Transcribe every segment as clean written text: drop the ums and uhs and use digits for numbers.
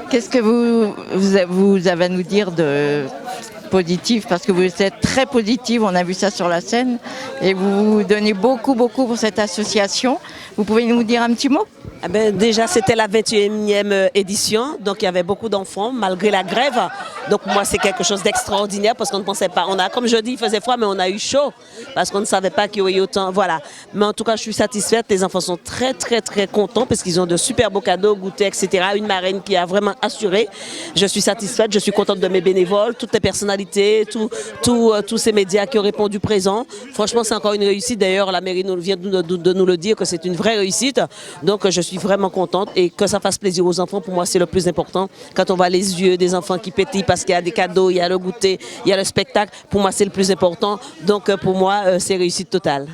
Qu'est-ce que vous avez à nous dire de positif? Parce que vous êtes très positive, on a vu ça sur la scène, et vous donnez beaucoup pour cette association. Vous pouvez nous dire un petit mot? Ah ben, déjà, c'était la 21e édition, donc il y avait beaucoup d'enfants, malgré la grève. Donc moi, c'est quelque chose d'extraordinaire parce qu'on ne pensait pas. Comme je dis, il faisait froid, mais on a eu chaud parce qu'on ne savait pas qu'il y aurait autant. Voilà. Mais en tout cas, je suis satisfaite. Les enfants sont très contents parce qu'ils ont de super beaux cadeaux, goûters, etc. Une marraine qui a vraiment assuré. Je suis satisfaite, je suis contente de mes bénévoles, toutes les personnalités, tous ces médias qui ont répondu présent. Franchement, c'est encore une réussite. D'ailleurs, la mairie vient de nous le dire que c'est une vraie réussite. Donc, je suis vraiment contente et que ça fasse plaisir aux enfants. Pour moi, c'est le plus important. Quand on voit les yeux des enfants qui pétillent parce qu'il y a des cadeaux, il y a le goûter, il y a le spectacle, pour moi, c'est le plus important. Donc, pour moi, c'est réussite totale.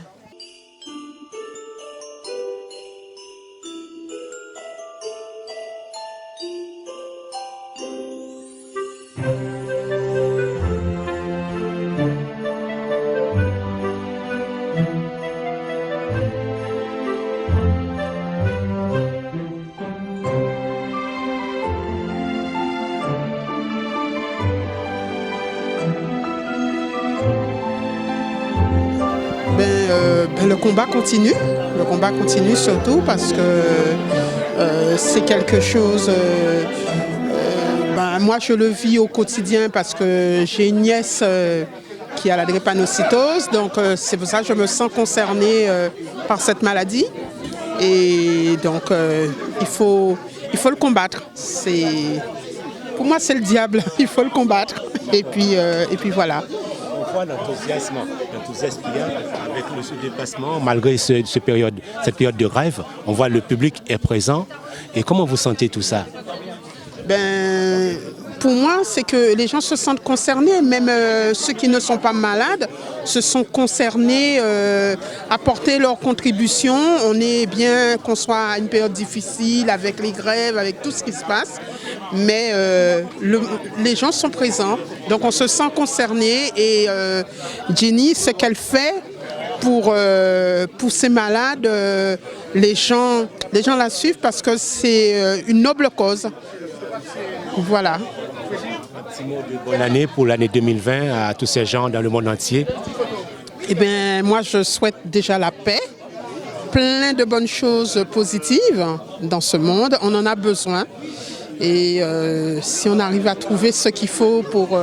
Le combat continue surtout parce que c'est quelque chose, moi je le vis au quotidien parce que j'ai une nièce qui a la drépanocytose, donc c'est pour ça que je me sens concernée par cette maladie et donc il faut le combattre. Pour moi c'est le diable, il faut le combattre et puis voilà. L'enthousiasme qu'il y a avec ce déplacement, malgré cette période de grève, on voit le public est présent. Et comment vous sentez tout ça? Pour moi, c'est que les gens se sentent concernés, même ceux qui ne sont pas malades se sont concernés, apporter leur contribution. On est bien qu'on soit à une période difficile avec les grèves, avec tout ce qui se passe, mais les gens sont présents, donc on se sent concerné et Jenny, ce qu'elle fait pour ces malades, les gens la suivent parce que c'est une noble cause. Voilà. Un petit mot de bonne année pour l'année 2020 à tous ces gens dans le monde entier. Eh bien, moi, je souhaite déjà la paix, plein de bonnes choses positives dans ce monde. On en a besoin. Et si on arrive à trouver ce qu'il faut pour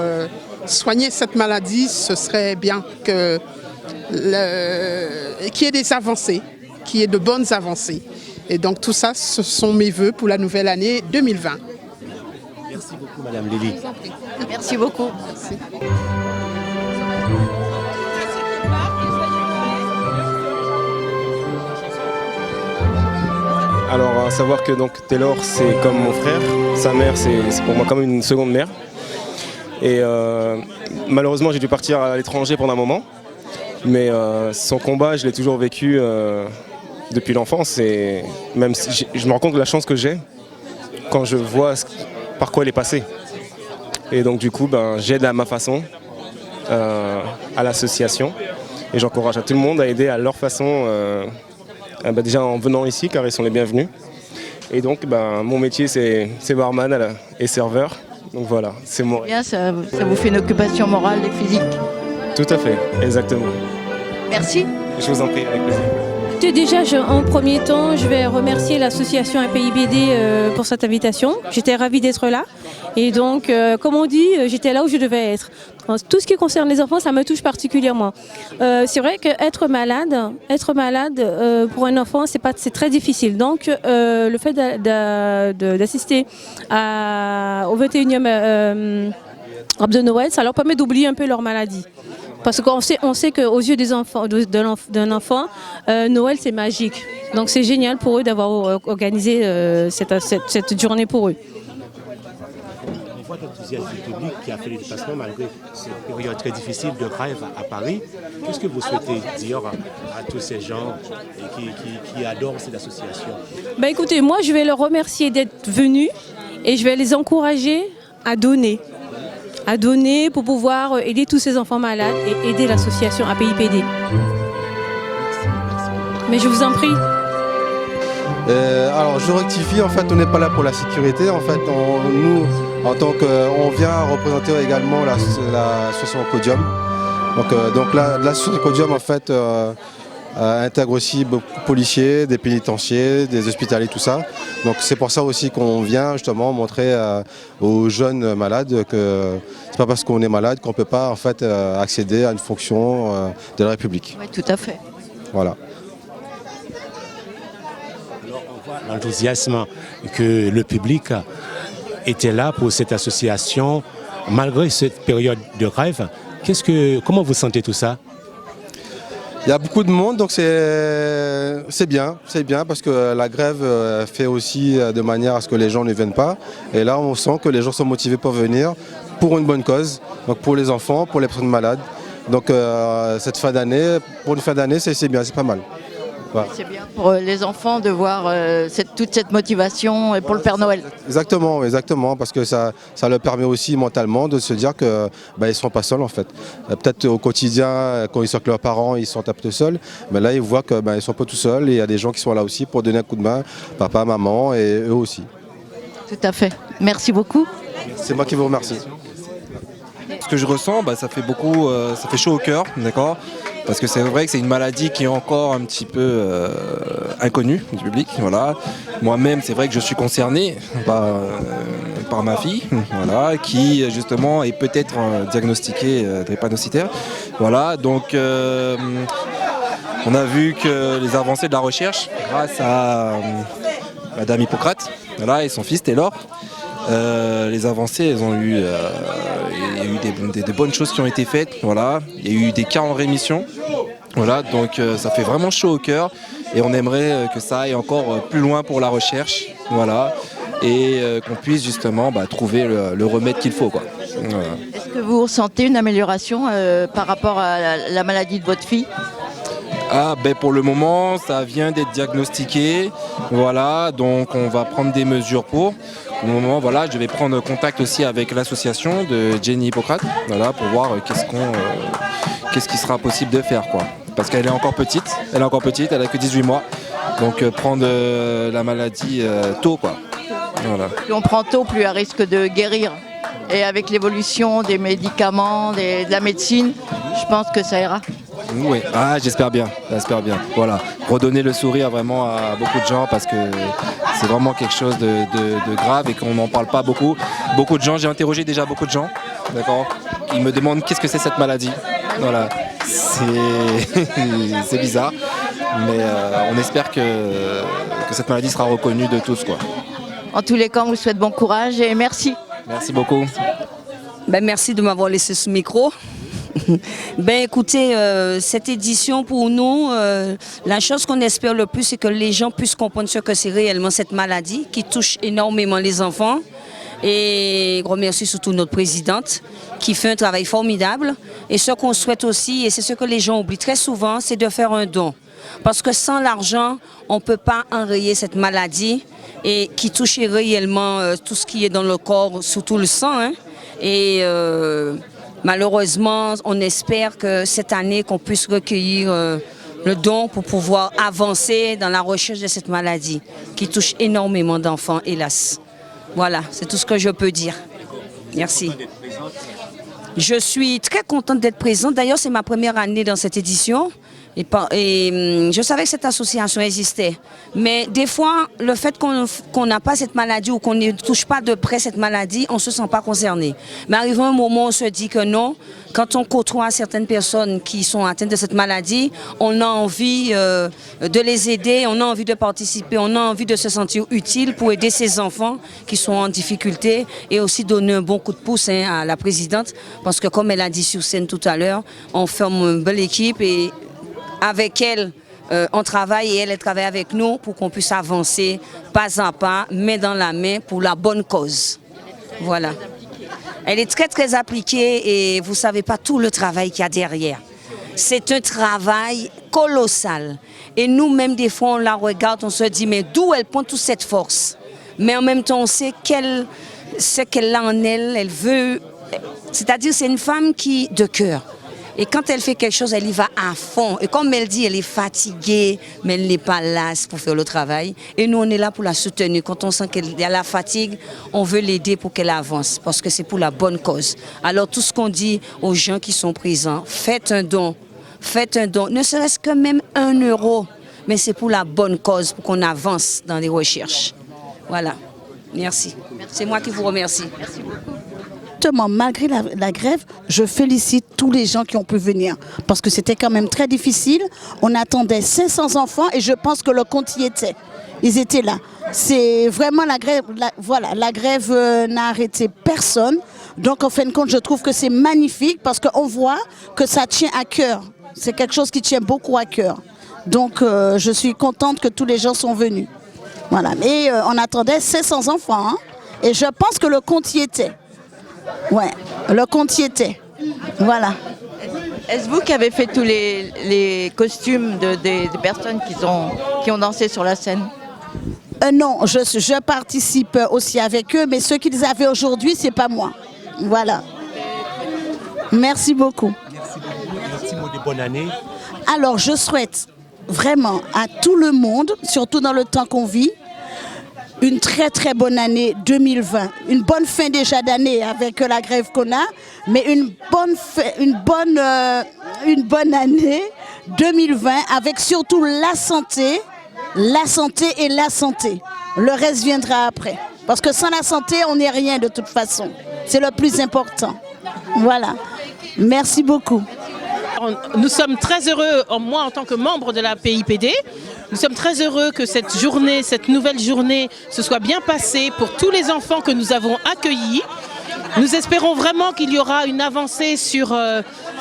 soigner cette maladie, ce serait bien qu'il y ait des avancées, qu'il y ait de bonnes avancées. Et donc tout ça, ce sont mes vœux pour la nouvelle année 2020. Merci beaucoup, Madame Lily. Merci beaucoup. Merci. Alors, à savoir que donc, Taylor, c'est comme mon frère. Sa mère, c'est pour moi comme une seconde mère. Et malheureusement, j'ai dû partir à l'étranger pendant un moment. Mais son combat, je l'ai toujours vécu depuis l'enfance. Et même si je me rends compte de la chance que j'ai quand je vois par quoi elle est passée. Et donc, du coup, j'aide à ma façon à l'association. Et j'encourage à tout le monde à aider à leur façon. Déjà en venant ici, car ils sont les bienvenus. Et donc, mon métier, c'est barman et serveur. Donc voilà, c'est mon... Bien, ça vous fait une occupation morale et physique. Tout à fait, exactement. Merci. Je vous en prie, avec plaisir. Déjà, en premier temps, je vais remercier l'association APIBD pour cette invitation. J'étais ravie d'être là. Et donc, comme on dit, j'étais là où je devais être. Tout ce qui concerne les enfants, ça me touche particulièrement. C'est vrai qu'être malade pour un enfant, c'est très difficile. Donc, le fait d'assister au 21e Rap de Noël, ça leur permet d'oublier un peu leur maladie. Parce qu'on sait qu'aux yeux des enfants, d'un enfant, Noël c'est magique. Donc c'est génial pour eux d'avoir organisé cette journée pour eux. On voit l'enthousiasme du public qui a fait les déplacements malgré cette période très difficile de grève à Paris. Qu'est-ce que vous souhaitez dire à tous ces gens qui adorent cette association? Écoutez, moi je vais leur remercier d'être venus et je vais les encourager à donner pour pouvoir aider tous ces enfants malades et aider l'association APIPD. Mais je vous en prie. Alors je rectifie, en fait on n'est pas là pour la sécurité, en fait nous en tant qu'on vient représenter également l'association Codium. Donc l'association Codium en fait intègre aussi beaucoup de policiers, des pénitenciers, des hospitaliers, tout ça. Donc c'est pour ça aussi qu'on vient justement montrer aux jeunes malades que c'est pas parce qu'on est malade qu'on ne peut pas en fait accéder à une fonction de la République. Oui, tout à fait. Voilà. L'enthousiasme que le public était là pour cette association malgré cette période de grève. Comment vous sentez tout ça? Il y a beaucoup de monde, donc c'est bien parce que la grève fait aussi de manière à ce que les gens ne viennent pas. Et là, on sent que les gens sont motivés pour venir pour une bonne cause, donc pour les enfants, pour les personnes malades. Donc cette fin d'année, pour une fin d'année, c'est bien, c'est pas mal. Voilà. C'est bien pour les enfants de voir toute cette motivation et pour le Père Noël. Exactement, parce que ça leur permet aussi mentalement de se dire qu'ils ne sont pas seuls en fait. Peut-être au quotidien, quand ils sont avec leurs parents, ils sont un peu seuls, mais là ils voient qu'ils ne sont pas tout seuls et il y a des gens qui sont là aussi pour donner un coup de main, papa, maman et eux aussi. Tout à fait. Merci beaucoup. C'est moi qui vous remercie. Ce que je ressens, ça fait beaucoup, ça fait chaud au cœur, d'accord ? Parce que c'est vrai que c'est une maladie qui est encore un petit peu inconnue du public. Voilà. Moi-même, c'est vrai que je suis concerné par ma fille, voilà, qui justement est peut-être diagnostiquée drépanocytaire. Voilà. Donc, on a vu que les avancées de la recherche, grâce à Madame Hippocrate, voilà, et son fils Taylor. Les avancées, elles ont eu, il y a eu des bonnes choses qui ont été faites. Voilà. Il y a eu des cas en rémission. Voilà, donc ça fait vraiment chaud au cœur et on aimerait que ça aille encore plus loin pour la recherche. Voilà, et qu'on puisse justement trouver le remède qu'il faut, quoi. Voilà. Est-ce que vous ressentez une amélioration par rapport à la maladie de votre fille ? Pour le moment, ça vient d'être diagnostiqué. Voilà, donc on va prendre des mesures pour. Au moment, voilà, je vais prendre contact aussi avec l'association de Jenny Hippocrate, voilà, pour voir qu'est-ce qui sera possible de faire, quoi. Parce qu'elle est encore petite, elle a que 18 mois. Donc prendre la maladie tôt, quoi. Voilà. Plus on prend tôt, plus elle risque de guérir. Et avec l'évolution des médicaments, de la médecine, je pense que ça ira. Oui, j'espère bien. Voilà, redonner le sourire vraiment à beaucoup de gens parce que c'est vraiment quelque chose de grave et qu'on n'en parle pas beaucoup. Beaucoup de gens, j'ai interrogé déjà beaucoup de gens, d'accord, qui me demandent qu'est-ce que c'est cette maladie. Voilà, c'est bizarre, mais on espère que cette maladie sera reconnue de tous, quoi. En tous les cas, on vous souhaite bon courage et merci. Merci beaucoup. Merci de m'avoir laissé ce micro. Écoutez, cette édition pour nous, la chose qu'on espère le plus, c'est que les gens puissent comprendre ce que c'est réellement cette maladie qui touche énormément les enfants. Et gros merci surtout notre présidente qui fait un travail formidable. Et ce qu'on souhaite aussi, et c'est ce que les gens oublient très souvent, c'est de faire un don. Parce que sans l'argent, on ne peut pas enrayer cette maladie et qui touche réellement tout ce qui est dans le corps, surtout le sang. Hein. Et malheureusement, on espère que cette année, qu'on puisse recueillir le don pour pouvoir avancer dans la recherche de cette maladie qui touche énormément d'enfants, hélas. Voilà, c'est tout ce que je peux dire. Merci. Je suis très contente d'être présente. D'ailleurs, c'est ma première année dans cette édition. Et je savais que cette association existait. Mais des fois, le fait qu'on n'a pas cette maladie ou qu'on ne touche pas de près cette maladie, on ne se sent pas concerné. Mais arrivé un moment où on se dit que non, quand on côtoie certaines personnes qui sont atteintes de cette maladie, on a envie de les aider, on a envie de participer, on a envie de se sentir utile pour aider ces enfants qui sont en difficulté et aussi donner un bon coup de pouce à la présidente. Parce que comme elle a dit sur scène tout à l'heure, on forme une belle équipe et avec elle, on travaille et elle travaille avec nous pour qu'on puisse avancer pas à pas, main dans la main pour la bonne cause. Voilà. Elle est très très appliquée et vous ne savez pas tout le travail qu'il y a derrière. C'est un travail colossal. Et nous-mêmes, des fois, on la regarde, on se dit, mais d'où elle prend toute cette force? Mais en même temps, on sait ce qu'elle a en elle, elle veut... C'est-à-dire, c'est une femme qui, de cœur. Et quand elle fait quelque chose, elle y va à fond. Et comme elle dit, elle est fatiguée, mais elle n'est pas lasse pour faire le travail. Et nous, on est là pour la soutenir. Quand on sent qu'elle a la fatigue, on veut l'aider pour qu'elle avance, parce que c'est pour la bonne cause. Alors tout ce qu'on dit aux gens qui sont présents, faites un don, ne serait-ce que même 1 euro. Mais c'est pour la bonne cause, pour qu'on avance dans les recherches. Voilà. Merci. C'est moi qui vous remercie. Merci beaucoup. Malgré la grève, je félicite tous les gens qui ont pu venir parce que c'était quand même très difficile. On attendait 500 enfants et je pense que le compte y était. Ils étaient là. C'est vraiment la grève. La grève n'a arrêté personne. Donc en fin de compte, je trouve que c'est magnifique parce qu'on voit que ça tient à cœur. C'est quelque chose qui tient beaucoup à cœur. Donc je suis contente que tous les gens sont venus. Voilà. Mais on attendait 500 enfants. Hein, et je pense que le compte y était. Ouais, le compte y était. Voilà. Est-ce vous qui avez fait tous les costumes des personnes qui ont dansé sur la scène? Non, je participe aussi avec eux, mais ceux qu'ils avaient aujourd'hui, c'est pas moi. Voilà. Merci beaucoup. Merci, mot de bonne année. Alors, je souhaite vraiment à tout le monde, surtout dans le temps qu'on vit, une très très bonne année 2020. Une bonne fin déjà d'année avec la grève qu'on a, mais une bonne année 2020 avec surtout la santé et la santé. Le reste viendra après. Parce que sans la santé, on n'est rien de toute façon. C'est le plus important. Voilà. Merci beaucoup. Nous sommes très heureux, moi en tant que membre de la PIPD, nous sommes très heureux que cette journée, cette nouvelle journée se soit bien passée pour tous les enfants que nous avons accueillis. Nous espérons vraiment qu'il y aura une avancée sur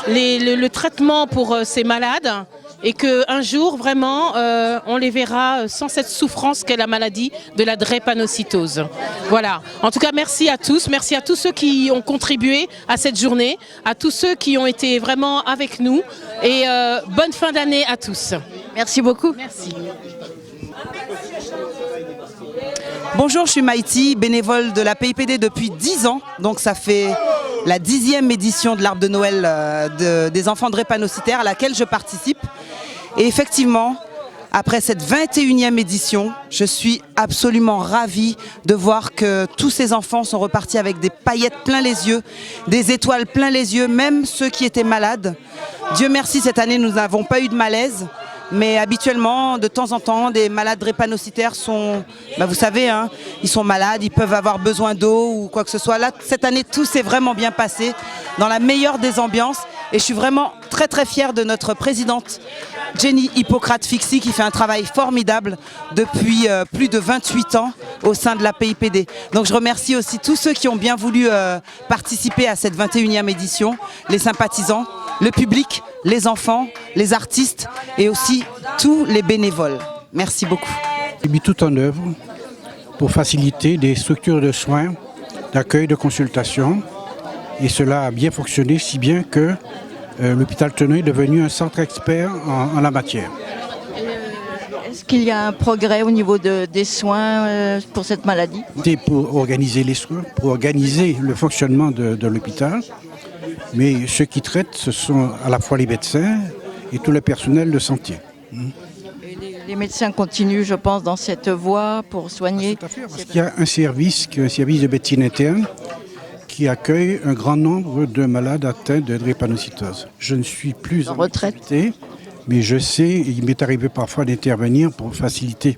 le traitement pour ces malades et qu'un jour, vraiment, on les verra sans cette souffrance qu'est la maladie de la drépanocytose. Voilà. En tout cas, merci à tous ceux qui ont contribué à cette journée, à tous ceux qui ont été vraiment avec nous et bonne fin d'année à tous. Merci beaucoup. Merci. Bonjour, je suis Maïti, bénévole de la PIPD depuis 10 ans, donc ça fait la 10e édition de l'Arbre de Noël des enfants drépanocytaires à laquelle je participe. Et effectivement, après cette 21e édition, je suis absolument ravie de voir que tous ces enfants sont repartis avec des paillettes plein les yeux, des étoiles plein les yeux, même ceux qui étaient malades. Dieu merci, cette année, nous n'avons pas eu de malaise. Mais habituellement, de temps en temps, des malades drépanocytaires sont, vous savez, hein, ils sont malades, ils peuvent avoir besoin d'eau ou quoi que ce soit. Là, cette année, tout s'est vraiment bien passé, dans la meilleure des ambiances. Et je suis vraiment très très fière de notre présidente, Jenny Hippocrate-Fixie, qui fait un travail formidable depuis plus de 28 ans au sein de la PIPD. Donc je remercie aussi tous ceux qui ont bien voulu participer à cette 21e édition, les sympathisants, le public, les enfants, les artistes et aussi tous les bénévoles. Merci beaucoup. J'ai mis tout en œuvre pour faciliter des structures de soins, d'accueil, de consultation. Et cela a bien fonctionné, si bien que l'hôpital Tenay est devenu un centre expert en la matière. Est-ce qu'il y a un progrès au niveau des soins pour cette maladie? C'est pour organiser les soins, pour organiser le fonctionnement de l'hôpital. Mais ceux qui traitent, ce sont à la fois les médecins et tout le personnel de santé. Et les médecins continuent, je pense, dans cette voie pour soigner. Tout à fait, parce qu'il y a un service de médecine interne qui accueille un grand nombre de malades atteints de drépanocytose. Je ne suis plus en retraite, mais je sais, il m'est arrivé parfois d'intervenir pour faciliter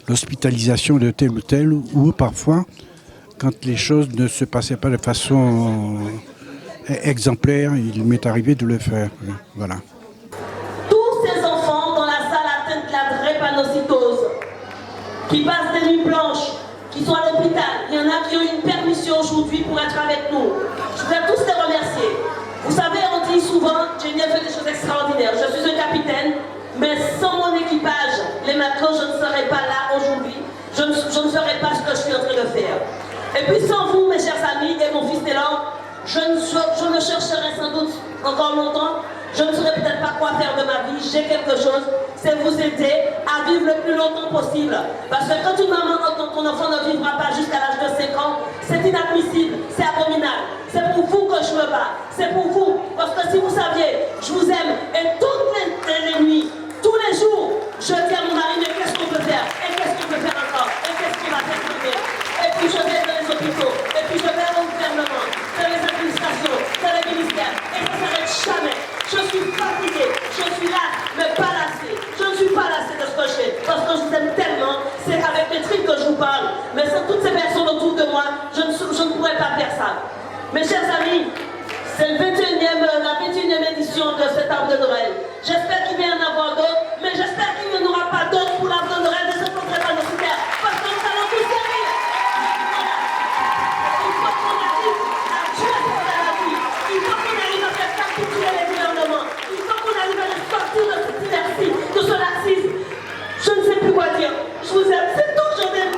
l'hospitalisation de tel ou tel, ou parfois, quand les choses ne se passaient pas de façon exemplaire, il m'est arrivé de le faire. Voilà. Tous ces enfants dans la salle atteints de la drépanocytose, qui passent des nuits blanches, qui sont à l'hôpital, il y en a qui ont une permission aujourd'hui pour être avec nous. Je voudrais tous les remercier. Vous savez, on dit souvent, j'ai bien fait des choses extraordinaires. Je suis un capitaine, mais sans mon équipage, les matelots, je ne serais pas là aujourd'hui. Je ne ferais pas ce que je suis en train de faire. Et puis sans vous, mes chers amis, et mon fils Télan, je ne chercherai sans doute encore longtemps. Je ne saurais peut-être pas quoi faire de ma vie. J'ai quelque chose, c'est vous aider à vivre le plus longtemps possible. Parce que quand une maman entend que ton enfant ne vivra pas jusqu'à l'âge de 5 ans, c'est inadmissible, c'est abominable. C'est pour vous que je me bats. C'est pour vous. Parce que si vous saviez, je vous aime. Et toutes les nuits, tous les jours, je dis à mon mari, mais qu'est-ce qu'on peut faire? Et qu'est-ce qu'on peut faire encore? Et qu'est-ce qu'on va faire pour aider? Et puis je vais dans les hôpitaux. Et puis je vais au gouvernement, dans les administrations, dans les ministères. Et ça ne s'arrête jamais. Je suis fatiguée. Je suis là, mais pas lassée. Je ne suis pas lassée de ce que je fais. Parce que je vous aime tellement. C'est avec les tripes que je vous parle. Mais sans toutes ces personnes autour de moi, je ne pourrais pas faire ça. Mes chers amis, c'est la 21e édition de cet arbre de Noël. J'espère qu'il va y en avoir d'autres, mais j'espère qu'il n'y en aura pas d'autres pour l'arbre de Noël de cet enfant drépanocytaire. Parce que nous allons tous servir. Il faut qu'on arrive à tuer cette maladie. Il faut qu'on arrive à faire capituler les gouvernements. Il faut qu'on arrive à les sortir de cette inertie, de ce laxisme. Je ne sais plus quoi dire. Je vous aime, c'est tout, je vous aime.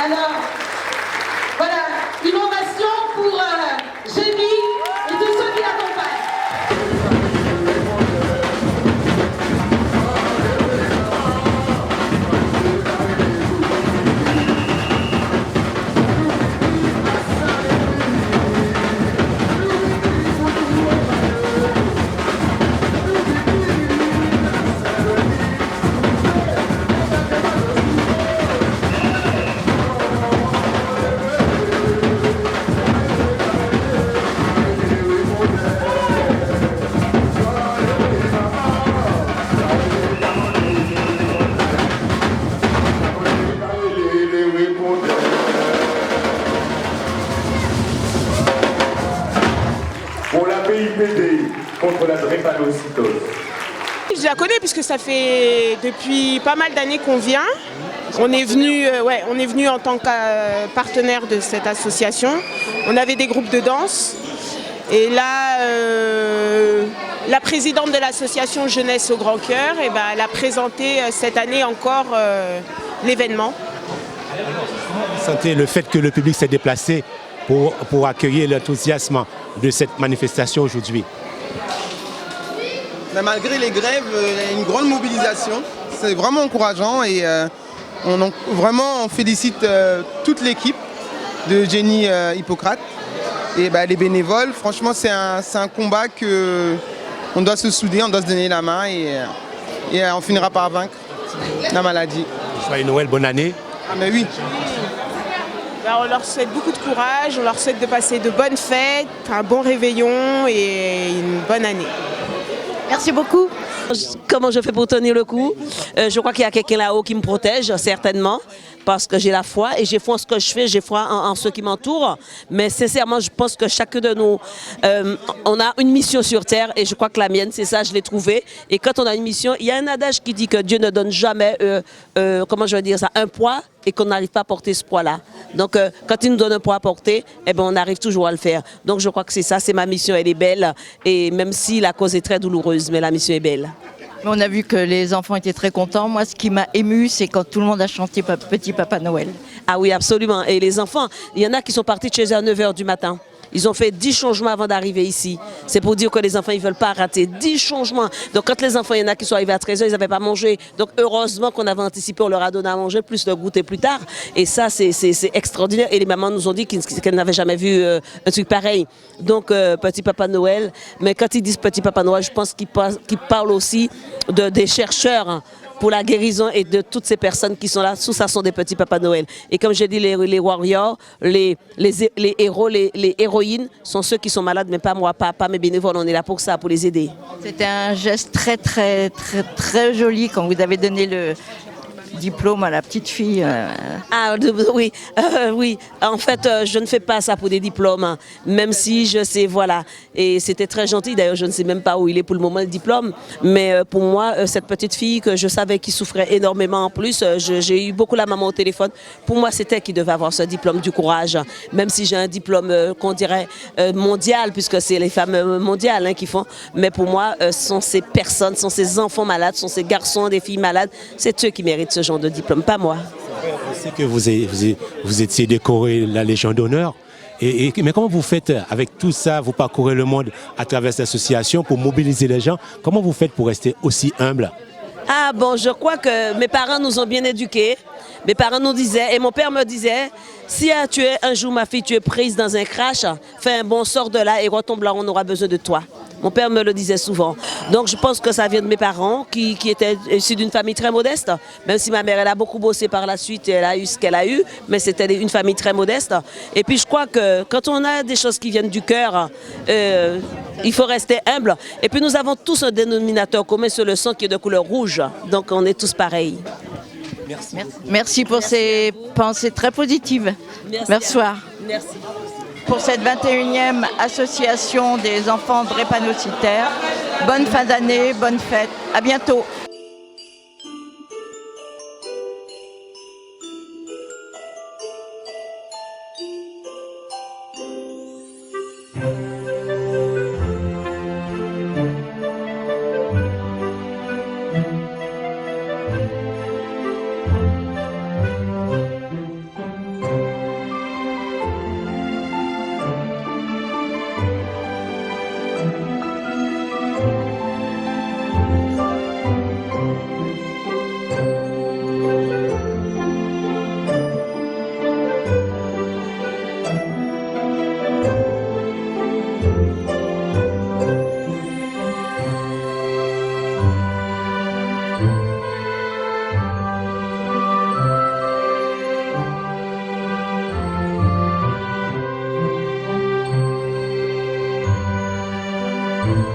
Alors, voilà, une ovation pour Jenny et tous ceux qui l'accompagnent. Pour la PIPD contre la drépanocytose. Je la connais puisque ça fait depuis pas mal d'années qu'on vient. On est venu en tant que partenaire de cette association. On avait des groupes de danse. Et là, la présidente de l'association Jeunesse au Grand Cœur, elle a présenté cette année encore l'événement. Vous sentez le fait que le public s'est déplacé pour accueillir l'enthousiasme de cette manifestation aujourd'hui? Malgré les grèves, il y a une grande mobilisation. C'est vraiment encourageant et on félicite toute l'équipe de Jenny Hippocrate et les bénévoles. Franchement, c'est un combat qu'on doit se souder, on doit se donner la main et on finira par vaincre la maladie. Joyeux Noël, bonne année. Ah mais oui. On leur souhaite beaucoup de courage, on leur souhaite de passer de bonnes fêtes, un bon réveillon et une bonne année. Merci beaucoup. Comment je fais pour tenir le coup? Je crois qu'il y a quelqu'un là-haut qui me protège, certainement, parce que j'ai la foi et j'ai foi en ce que je fais, j'ai foi en ceux qui m'entourent. Mais sincèrement, je pense que chacun de nous, on a une mission sur Terre et je crois que la mienne, c'est ça, je l'ai trouvée. Et quand on a une mission, il y a un adage qui dit que Dieu ne donne jamais, un poids et qu'on n'arrive pas à porter ce poids-là. Donc, quand il nous donne un poids à porter, on arrive toujours à le faire. Donc, je crois que c'est ça, c'est ma mission, elle est belle. Et même si la cause est très douloureuse, mais la mission est belle. On a vu que les enfants étaient très contents. Moi, ce qui m'a émue, c'est quand tout le monde a chanté Petit Papa Noël. Ah oui, absolument. Et les enfants, il y en a qui sont partis de chez eux à 9h du matin. Ils ont fait 10 changements avant d'arriver ici. C'est pour dire que les enfants, ils ne veulent pas rater 10 changements. Donc quand les enfants, il y en a qui sont arrivés à 13h, ils n'avaient pas mangé. Donc heureusement qu'on avait anticipé, on leur a donné à manger, plus le goûter plus tard. Et ça, c'est extraordinaire. Et les mamans nous ont dit qu'elles n'avaient jamais vu un truc pareil. Donc Petit Papa Noël. Mais quand ils disent Petit Papa Noël, je pense qu'ils parlent aussi des chercheurs pour la guérison et de toutes ces personnes qui sont là. Tout ça sont des petits Papa Noël. Et comme j'ai dit, les warriors, les héros, les héroïnes sont ceux qui sont malades, mais pas moi, pas mes bénévoles. On est là pour ça, pour les aider. C'était un geste très, très, très, très joli quand vous avez donné le diplôme à la petite fille. Ah oui, oui. En fait, je ne fais pas ça pour des diplômes, hein. Même si je sais, voilà. Et c'était très gentil. D'ailleurs, je ne sais même pas où il est pour le moment, le diplôme. Mais pour moi, cette petite fille que je savais qui souffrait énormément en plus, j'ai eu beaucoup la maman au téléphone. Pour moi, c'était qui devait avoir ce diplôme du courage. Même si j'ai un diplôme qu'on dirait mondial, puisque c'est les femmes mondiales qui font. Mais pour moi, sont ces personnes, sont ces enfants malades, sont ces garçons, des filles malades. C'est eux qui méritent ce genre de diplôme, pas moi. C'est que vous étiez décoré la Légion d'honneur. Mais comment vous faites avec tout ça? Vous parcourez le monde à travers cette association pour mobiliser les gens. Comment vous faites pour rester aussi humble? Ah bon, je crois que mes parents nous ont bien éduqués. Mes parents nous disaient, et mon père me disait, Si tu es un jour, ma fille, tu es prise dans un crash, fais un bon sort de là et retombe là, on aura besoin de toi. Mon père me le disait souvent. Donc je pense que ça vient de mes parents qui étaient issus d'une famille très modeste. Même si ma mère, elle a beaucoup bossé par la suite et elle a eu ce qu'elle a eu, mais c'était une famille très modeste. Et puis je crois que quand on a des choses qui viennent du cœur, il faut rester humble. Et puis nous avons tous un dénominateur commun sur le sang qui est de couleur rouge. Donc on est tous pareils. Merci pour ces pensées très positives. Merci. Merci. Pour cette 21e association des enfants drépanocytaires. Bonne fin d'année, bonne fête. À bientôt. Thank you.